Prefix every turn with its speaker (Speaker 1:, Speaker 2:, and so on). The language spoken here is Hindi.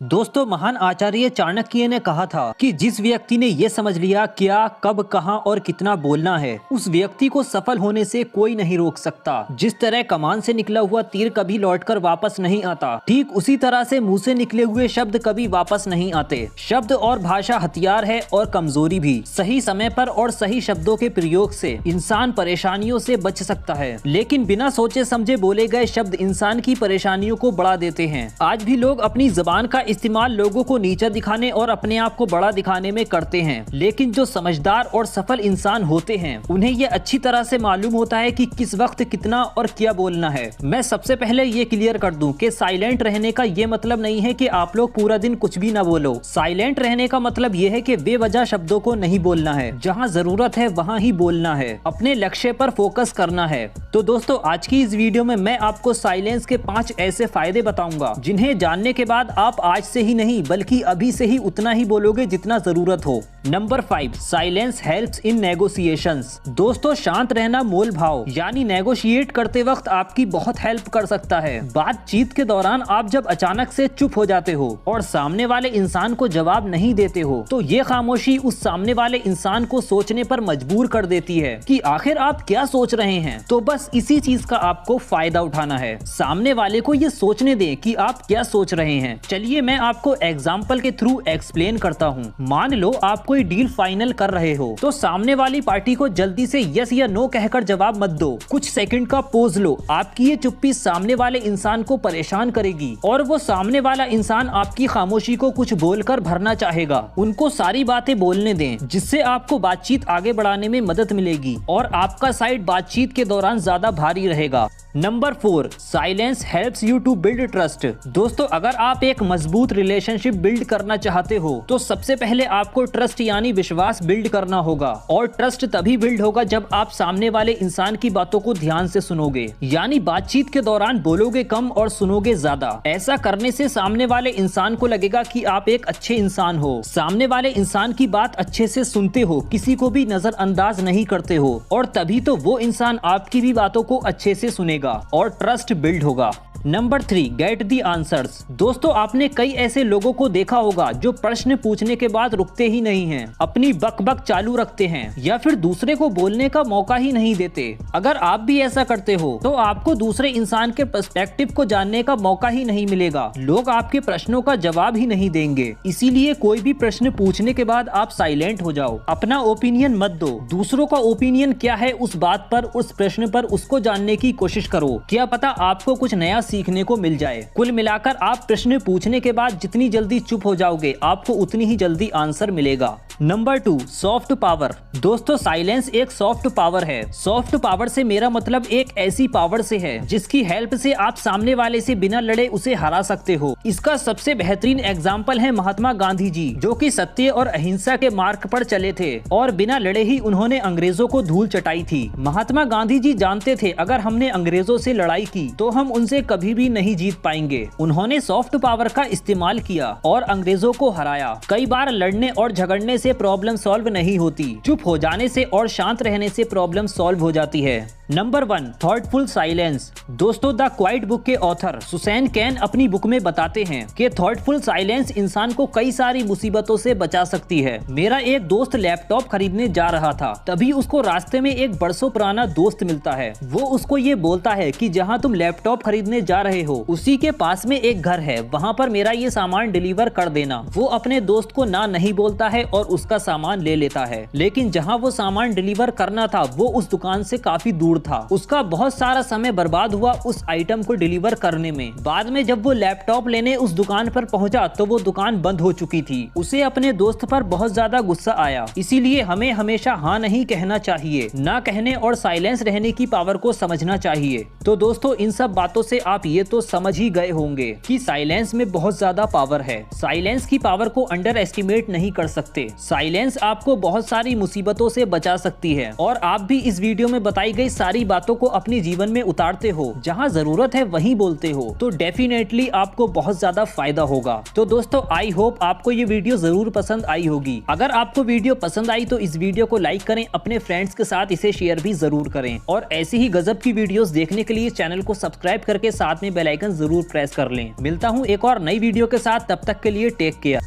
Speaker 1: दोस्तों, महान आचार्य चाणक्य ने कहा था कि जिस व्यक्ति ने ये समझ लिया क्या, कब, कहां और कितना बोलना है, उस व्यक्ति को सफल होने से कोई नहीं रोक सकता। जिस तरह कमान से निकला हुआ तीर कभी लौटकर वापस नहीं आता, ठीक उसी तरह से मुंह से निकले हुए शब्द कभी वापस नहीं आते। शब्द और भाषा हथियार है और कमजोरी भी। सही समय पर और सही शब्दों के प्रयोग से इंसान परेशानियों से बच सकता है, लेकिन बिना सोचे समझे बोले गए शब्द इंसान की परेशानियों को बढ़ा देते हैं। आज भी लोग अपनी जबान का इस्तेमाल लोगों को नीचा दिखाने और अपने आप को बड़ा दिखाने में करते हैं, लेकिन जो समझदार और सफल इंसान होते हैं उन्हें यह अच्छी तरह से मालूम होता है कि किस वक्त कितना और क्या बोलना है। मैं सबसे पहले ये क्लियर कर दूं कि साइलेंट रहने का ये मतलब नहीं है कि आप लोग पूरा दिन कुछ भी ना बोलो। साइलेंट रहने का मतलब ये है कि बेवजह शब्दों को नहीं बोलना है, जहाँ जरूरत है वहाँ ही बोलना है, अपने लक्ष्य पर फोकस करना है। तो दोस्तों, आज की इस वीडियो में मैं आपको साइलेंस के 5 ऐसे फायदे बताऊंगा जिन्हें जानने के बाद आप आज से ही नहीं बल्कि अभी से ही उतना ही बोलोगे जितना जरूरत हो। Number 5, silence helps in negotiations. दोस्तों, शांत रहना मोल भाव यानी नेगोशिएट करते वक्त आपकी बहुत हेल्प कर सकता है। बातचीत के दौरान आप जब अचानक से चुप हो जाते हो और सामने वाले इंसान को जवाब नहीं देते हो, तो ये खामोशी उस सामने वाले इंसान को सोचने पर मजबूर कर देती है कि आखिर आप क्या सोच रहे हैं। तो बस इसी चीज का आपको फायदा उठाना है। सामने वाले को ये सोचने दें कि आप क्या सोच रहे हैं। चलिए मैं आपको एग्जाम्पल के थ्रू एक्सप्लेन करता हूँ। मान लो आप कोई डील फाइनल कर रहे हो, तो सामने वाली पार्टी को जल्दी से यस या नो कहकर जवाब मत दो। कुछ सेकंड का पोज लो। आपकी ये चुप्पी सामने वाले इंसान को परेशान करेगी और वो सामने वाला इंसान आपकी खामोशी को कुछ बोलकर भरना चाहेगा। उनको सारी बातें बोलने दें, जिससे आपको बातचीत आगे बढ़ाने में मदद मिलेगी और आपका साइड बातचीत के दौरान ज्यादा भारी रहेगा। Number 4, silence helps you to build trust. दोस्तों, अगर आप एक मजबूत रिलेशनशिप बिल्ड करना चाहते हो तो सबसे पहले आपको ट्रस्ट यानी विश्वास बिल्ड करना होगा। और ट्रस्ट तभी बिल्ड होगा जब आप सामने वाले इंसान की बातों को ध्यान से सुनोगे, यानी बातचीत के दौरान बोलोगे कम और सुनोगे ज्यादा। ऐसा करने से सामने वाले इंसान को लगेगा कि आप एक अच्छे इंसान हो, सामने वाले इंसान की बात अच्छे से सुनते हो, किसी को भी नजरअंदाज नहीं करते हो, और तभी तो वो इंसान आपकी भी बातों को अच्छे से सुनेगा और ट्रस्ट बिल्ड होगा। Number 3, get the answers. दोस्तों, आपने कई ऐसे लोगों को देखा होगा जो प्रश्न पूछने के बाद रुकते ही नहीं हैं, अपनी बक चालू रखते हैं या फिर दूसरे को बोलने का मौका ही नहीं देते। अगर आप भी ऐसा करते हो तो आपको दूसरे इंसान के पर्सपेक्टिव को जानने का मौका ही नहीं मिलेगा। लोग आपके प्रश्नों का जवाब ही नहीं देंगे। इसीलिए कोई भी प्रश्न पूछने के बाद आप साइलेंट हो जाओ। अपना ओपिनियन मत दो। दूसरों का ओपिनियन क्या है उस बात पर, उस प्रश्न पर, उसको जानने की कोशिश करो। क्या पता आपको कुछ नया सीखने को मिल जाए। कुल मिलाकर आप प्रश्न पूछने के बाद जितनी जल्दी चुप हो जाओगे, आपको उतनी ही जल्दी आंसर मिलेगा। Number 2, soft power. दोस्तों, साइलेंस एक सॉफ्ट पावर है। सॉफ्ट पावर से मेरा मतलब एक ऐसी पावर से है जिसकी हेल्प से आप सामने वाले से बिना लड़े उसे हरा सकते हो। इसका सबसे बेहतरीन एग्जाम्पल है महात्मा गांधी जी, जो कि सत्य और अहिंसा के मार्ग पर चले थे और बिना लड़े ही उन्होंने अंग्रेजों को धूल चटाई थी। महात्मा गांधी जी जानते थे अगर हमने अंग्रेजों से लड़ाई की तो हम उनसे कभी भी नहीं जीत पाएंगे। उन्होंने सॉफ्ट पावर का इस्तेमाल किया और अंग्रेजों को हराया। कई बार लड़ने और झगड़ने से प्रॉब्लम सॉल्व नहीं होती, चुप हो जाने से और शांत रहने से प्रॉब्लम सॉल्व हो जाती है। Number 1, thoughtful silence. दोस्तों, द क्वाइट बुक के ऑथर सुसैन कैन अपनी बुक में बताते हैं कि थॉटफुल साइलेंस इंसान को कई सारी मुसीबतों से बचा सकती है। मेरा एक दोस्त लैपटॉप खरीदने जा रहा था, तभी उसको रास्ते में एक बरसों पुराना दोस्त मिलता है। वो उसको ये बोलता है कि जहाँ तुम लैपटॉप खरीदने जा रहे हो उसी के पास में एक घर है, वहाँ पर मेरा ये सामान डिलीवर कर देना। वो अपने दोस्त को ना नहीं बोलता है और उसका सामान ले लेता है, लेकिन जहाँ वो सामान डिलीवर करना था वो उस दुकान से काफी दूर था। उसका बहुत सारा समय बर्बाद हुआ उस आइटम को डिलीवर करने में। बाद में जब वो लैपटॉप लेने उस दुकान पर पहुंचा तो वो दुकान बंद हो चुकी थी। उसे अपने दोस्त पर बहुत ज्यादा गुस्सा आया। इसीलिए हमें हमेशा हाँ नहीं कहना चाहिए, ना कहने और साइलेंस रहने की पावर को समझना चाहिए। तो दोस्तों, इन सब बातों से आप ये तो समझ ही गए होंगे कि साइलेंस में बहुत ज्यादा पावर है। साइलेंस की पावर को अंडर एस्टिमेट नहीं कर सकते। साइलेंस आपको बहुत सारी मुसीबतों से बचा सकती है और आप भी इस वीडियो में बताई गई सारी बातों को अपने जीवन में उतारते हो, जहाँ जरूरत है वहीं बोलते हो, तो डेफिनेटली आपको बहुत ज्यादा फायदा होगा। तो दोस्तों आई होप आपको ये वीडियो जरूर पसंद आई होगी। अगर आपको वीडियो पसंद आई तो इस वीडियो को लाइक करें, अपने फ्रेंड्स के साथ इसे शेयर भी जरूर करें और ऐसी ही गजब की वीडियोस देखने के लिए चैनल को सब्सक्राइब करके साथ में बेल आइकन जरूर प्रेस कर लें। मिलता हूँ एक और नई वीडियो के साथ, तब तक के लिए टेक केयर।